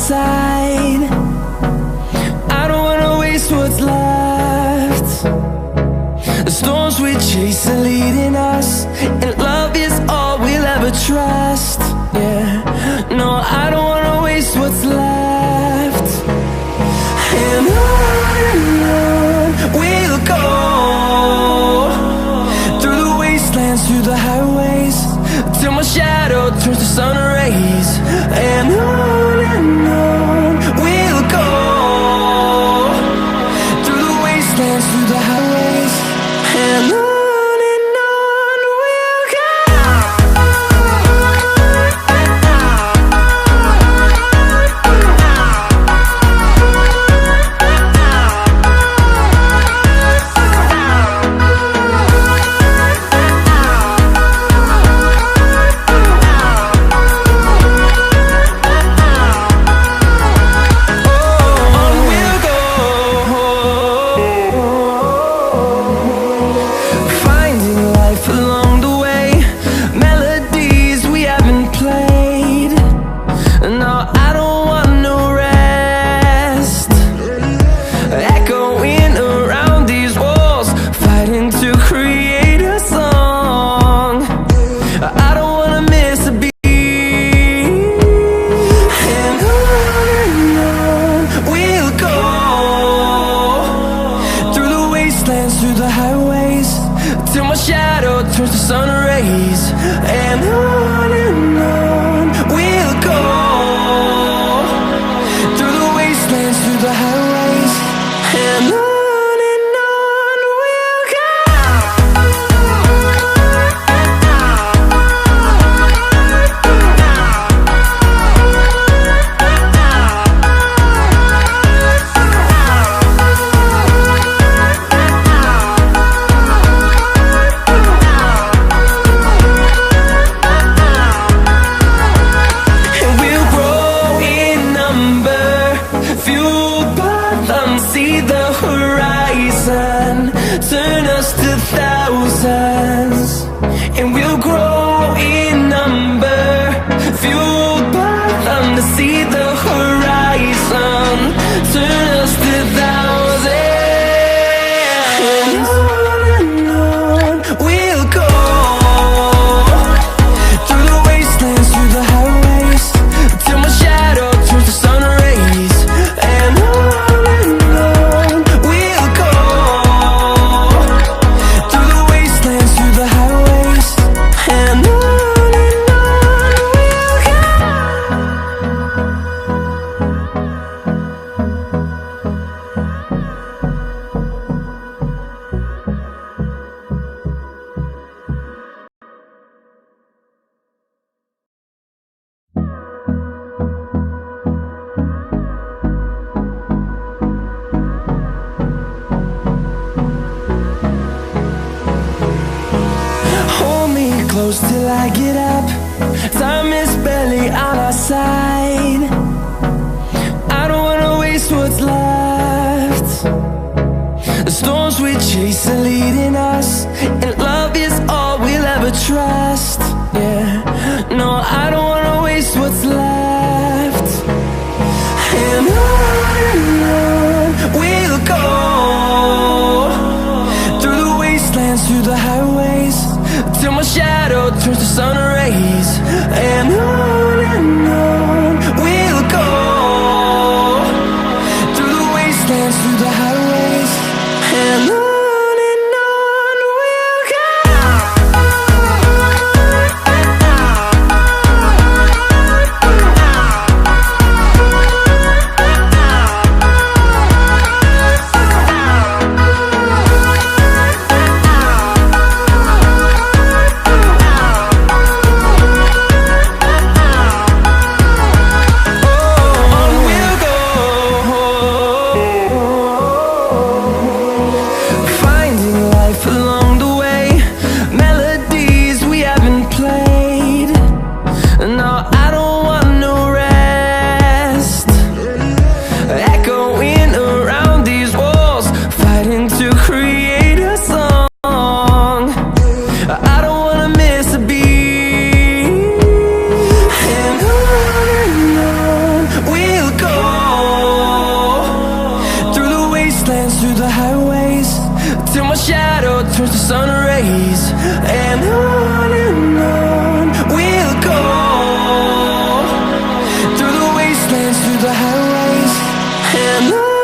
side. I don't wanna waste what's left. The storms we chase are leading us, and love is all we'll ever trust. Yeah, no, I don't wanna waste what's left. And on we'll go, through the wastelands, through the highways, till my shadow turns to sun rays. And on we'll go, through the wastelands, through the highways, and on we'll go. Through the highways, till my shadow turns to sun rays. And on we'll go, through the wastelands, through the highways, and on we'll go. See the horizon, turn us to thousands, and we'll grow in number, fueled by them. To see the horizon, turn us to thousands, and on we'll go, through the wastelands, through the highways, till my shadow turns to sun rays. And close till I get up, time is barely on our side. I don't wanna waste what's left. The storms we chase are leading us, and love is all we'll ever trust. Yeah, no, I don't wanna waste what's left. And on we'll go, through the wastelands, through the highways, till my shadow turns to sun rays. And on we'll go, through the wastelands, through the highways, and on. We'll go. till my shadow turns to sun rays. And on we'll go, through the wastelands, through the highways, and on.